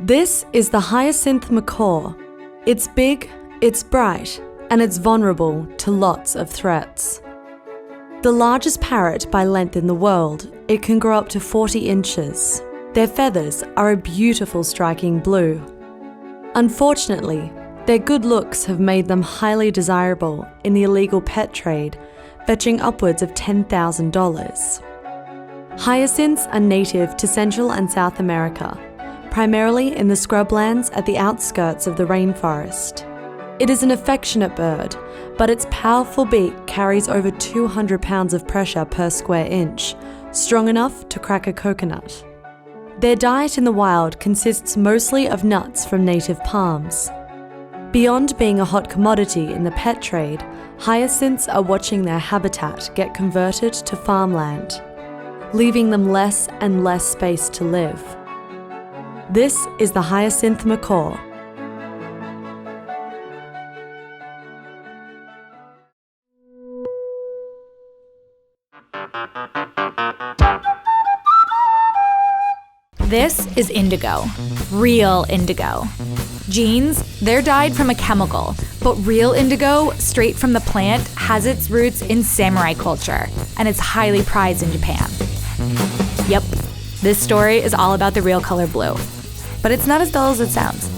This is the hyacinth macaw. It's big, it's bright, and it's vulnerable to lots of threats. The largest parrot by length in the world, it can grow up to 40 inches. Their feathers are a beautiful striking blue. Unfortunately, their good looks have made them highly desirable in the illegal pet trade, fetching upwards of $10,000. Hyacinths are native to Central and South America, primarily in the scrublands at the outskirts of the rainforest. It is an affectionate bird, but its powerful beak carries over 200 pounds of pressure per square inch, strong enough to crack a coconut. Their diet in the wild consists mostly of nuts from native palms. Beyond being a hot commodity in the pet trade, hyacinths are watching their habitat get converted to farmland, leaving them less and less space to live. This is the hyacinth macaw. This is indigo, real indigo. Genes, they're dyed from a chemical, but real indigo, straight from the plant, has its roots in samurai culture, and it's highly prized in Japan. Yep, this story is all about the real color blue, but it's not as dull as it sounds.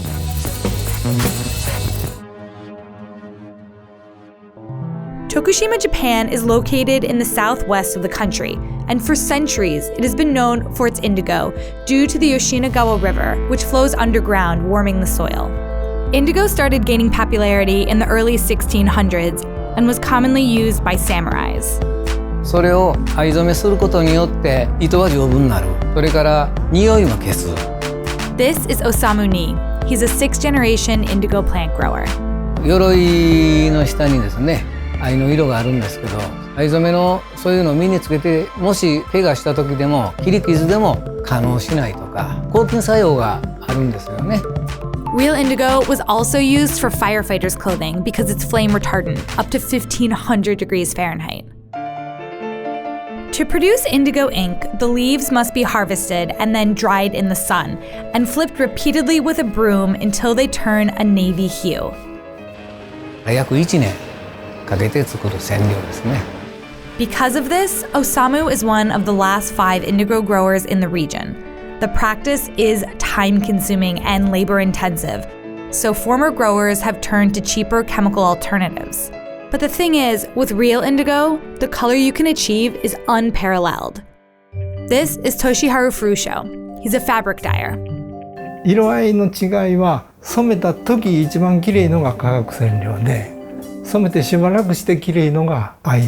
Tokushima, Japan is located in the southwest of the country, and for centuries it has been known for its indigo due to the Yoshinagawa River, which flows underground, warming the soil. Indigo started gaining popularity in the early 1600s and was commonly used by samurais. それを藍染めすることによって糸は丈夫になる。それから匂いも消す。This is Osamu Ni. He's a sixth-generation indigo plant grower. 鎧の下にですね、藍の色があるんですけど、藍染めのそういうのを身につけて、もし怪我した時でも切り傷でも化膿しないとか、抗菌作用があるんですよね。Real indigo was also used for firefighters' clothing because it's flame retardant, up to 1,500 degrees Fahrenheit. To produce indigo ink, the leaves must be harvested and then dried in the sun, and flipped repeatedly with a broom until they turn a navy hue. 約1年かけて作る染料ですね。Because of this, Osamu is one of the last 5 indigo growers in the region. The practice is time-consuming and labor-intensive, so former growers have turned to cheaper chemical alternatives. But the thing is, with real indigo, the color you can achieve is unparalleled. This is Toshiharu Furusho. He's a fabric dyer. 色合いの違いは染めた時一番綺麗のが化学染料で、染めてしばらくして綺麗のが藍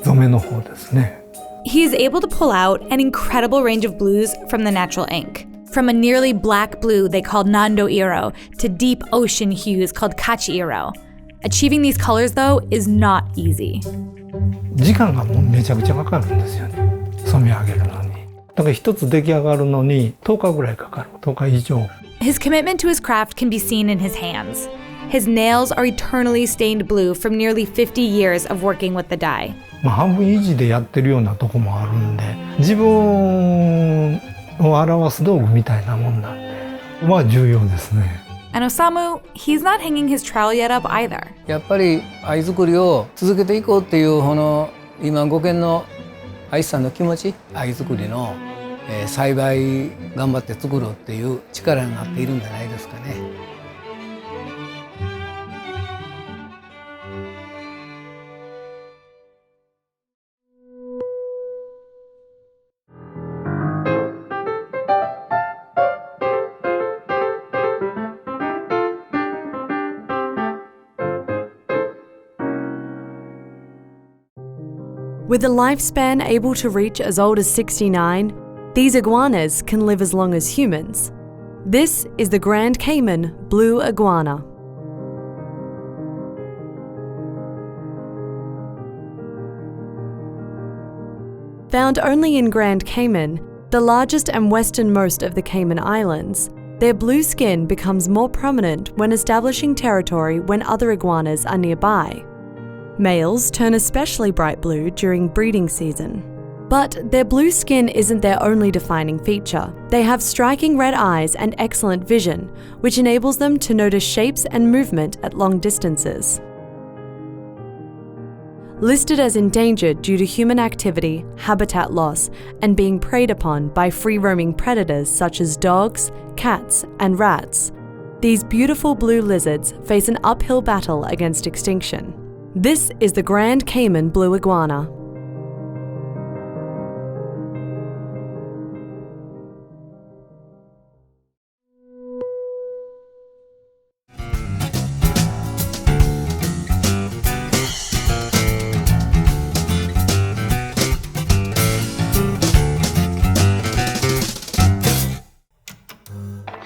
染めの方ですね。He is able to pull out an incredible range of blues from the natural ink. From a nearly black blue they called Nando Iro to deep ocean hues called Kachi Iro. Achieving these colors, though, is not easy. 時間がもうめちゃくちゃかかるんですよね。染め上げるのに。だから一つ出来上がるのに10日ぐらいかかる。10日以上。His commitment to his craft can be seen in his hands. His nails are eternally stained blue from nearly 50 years of working with the dye. 半分維持でやってるようなとこもあるんで、自分を表す道具みたいなもんなんで、重要ですね。And Osamu, he's not hanging his trowel yet up either. やっぱり藍作りを続けていこうっていうこの今5軒の藍師さんの気持ち、藍作りの栽培頑張って作ろうっていう力になっているんじゃないですかね。With a lifespan able to reach as old as 69, these iguanas can live as long as humans. This is the Grand Cayman blue iguana. Found only in Grand Cayman, the largest and westernmost of the Cayman Islands, their blue skin becomes more prominent when establishing territory when other iguanas are nearby. Males turn especially bright blue during breeding season. But their blue skin isn't their only defining feature. They have striking red eyes and excellent vision, which enables them to notice shapes and movement at long distances. Listed as endangered due to human activity, habitat loss, and being preyed upon by free-roaming predators such as dogs, cats, and rats, these beautiful blue lizards face an uphill battle against extinction. This is the Grand Cayman blue iguana.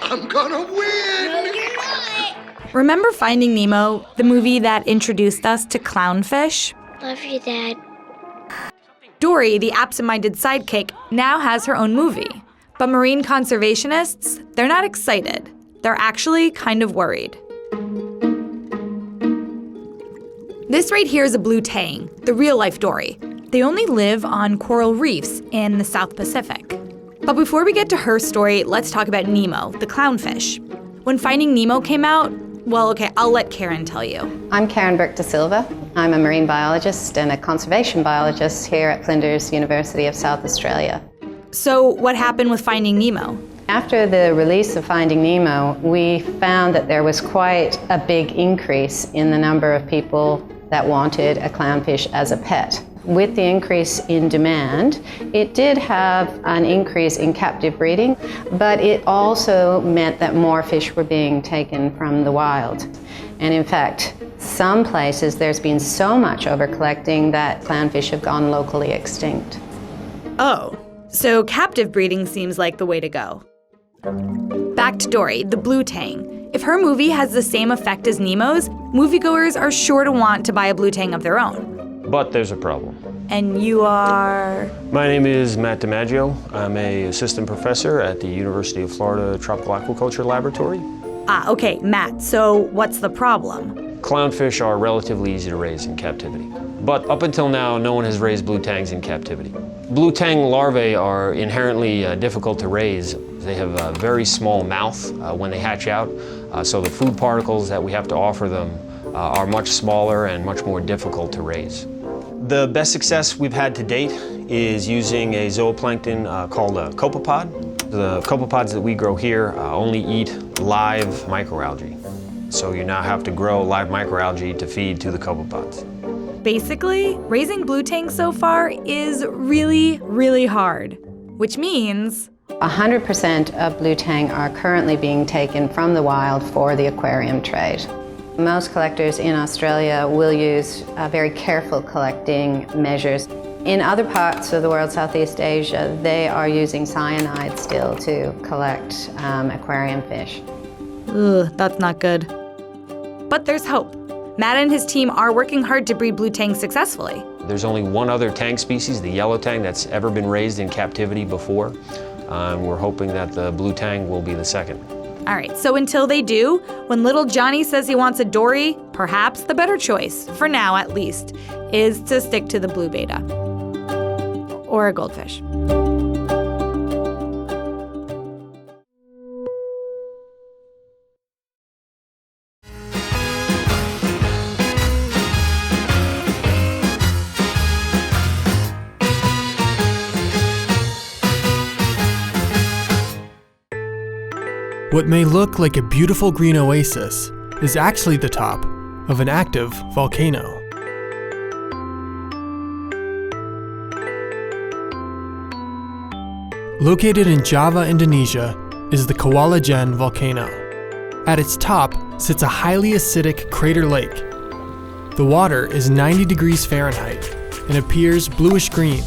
I'm gonna win! No, you're not! Remember Finding Nemo, the movie that introduced us to clownfish? Love you, Dad. Dory, the absent-minded sidekick, now has her own movie. But marine conservationists, they're not excited. They're actually kind of worried. This right here is a blue tang, the real-life Dory. They only live on coral reefs in the South Pacific. But before we get to her story, let's talk about Nemo, the clownfish. When Finding Nemo came out, well, okay, I'll let Karen tell you. I'm Karen Burke da Silva. I'm a marine biologist and a conservation biologist here at Flinders University of South Australia. So what happened with Finding Nemo? After the release of Finding Nemo, we found that there was quite a big increase in the number of people that wanted a clownfish as a pet. With the increase in demand, it did have an increase in captive breeding, but it also meant that more fish were being taken from the wild. And in fact, some places there's been so much overcollecting that clownfish have gone locally extinct. Oh, so captive breeding seems like the way to go. Back to Dory, the blue tang. If her movie has the same effect as Nemo's, moviegoers are sure to want to buy a blue tang of their own. But there's a problem. And you are? My name is Matt DiMaggio. I'm an assistant professor at the University of Florida Tropical Aquaculture Laboratory. Ah, okay, Matt, so what's the problem? Clownfish are relatively easy to raise in captivity. But up until now, no one has raised blue tangs in captivity. Blue tang larvae are inherently difficult to raise. They have a very small mouth when they hatch out, so the food particles that we have to offer them are much smaller and much more difficult to raise. The best success we've had to date is using a zooplankton called a copepod. The copepods that we grow here only eat live microalgae. So you now have to grow live microalgae to feed to the copepods. Basically, raising blue tang so far is really, really hard, which means 100% of blue tang are currently being taken from the wild for the aquarium trade. Most collectors in Australia will use very careful collecting measures. In other parts of the world, Southeast Asia, they are using cyanide still to collect aquarium fish. Ugh, that's not good. But there's hope. Matt and his team are working hard to breed blue tang successfully. There's only one other tang species, the yellow tang, that's ever been raised in captivity before. We're hoping that the blue tang will be the second. All right, so until they do, when little Johnny says he wants a Dory, perhaps the better choice, for now at least, is to stick to the blue betta. Or a goldfish. What may look like a beautiful green oasis is actually the top of an active volcano. Located in Java, Indonesia, is the Kewalajen volcano. At its top sits a highly acidic crater lake. The water is 90 degrees Fahrenheit and appears bluish-green.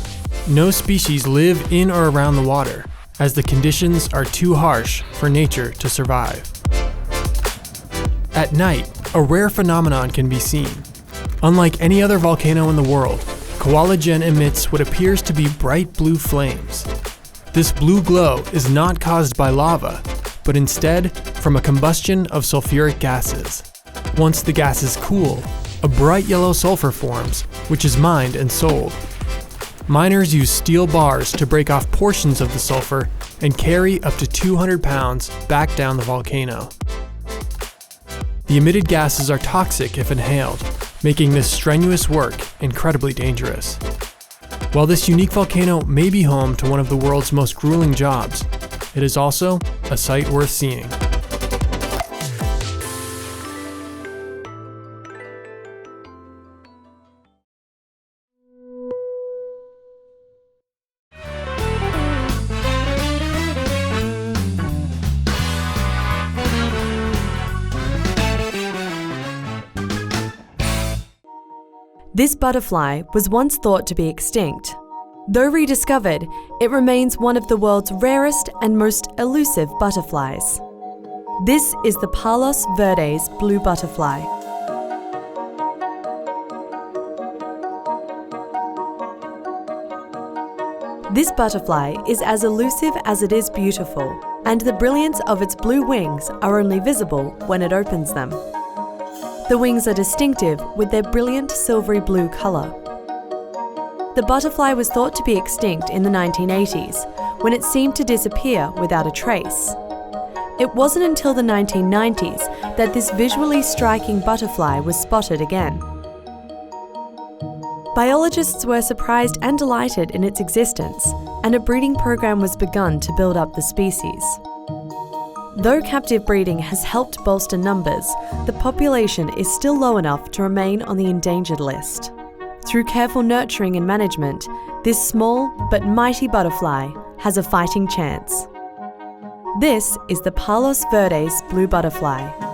No species live in or around the water, as the conditions are too harsh for nature to survive. At night, a rare phenomenon can be seen. Unlike any other volcano in the world, Kewalajen emits what appears to be bright blue flames. This blue glow is not caused by lava, but instead from a combustion of sulfuric gases. Once the gases cool, a bright yellow sulfur forms, which is mined and sold. Miners use steel bars to break off portions of the sulfur and carry up to 200 pounds back down the volcano. The emitted gases are toxic if inhaled, making this strenuous work incredibly dangerous. While this unique volcano may be home to one of the world's most grueling jobs, it is also a sight worth seeing. This butterfly was once thought to be extinct. Though rediscovered, it remains one of the world's rarest and most elusive butterflies. This is the Palos Verdes blue butterfly. This butterfly is as elusive as it is beautiful, and the brilliance of its blue wings are only visible when it opens them. The wings are distinctive with their brilliant silvery blue colour. The butterfly was thought to be extinct in the 1980s, when it seemed to disappear without a trace. It wasn't until the 1990s that this visually striking butterfly was spotted again. Biologists were surprised and delighted in its existence, and a breeding program was begun to build up the species. Though captive breeding has helped bolster numbers, the population is still low enough to remain on the endangered list. Through careful nurturing and management, this small but mighty butterfly has a fighting chance. This is the Palos Verdes blue butterfly.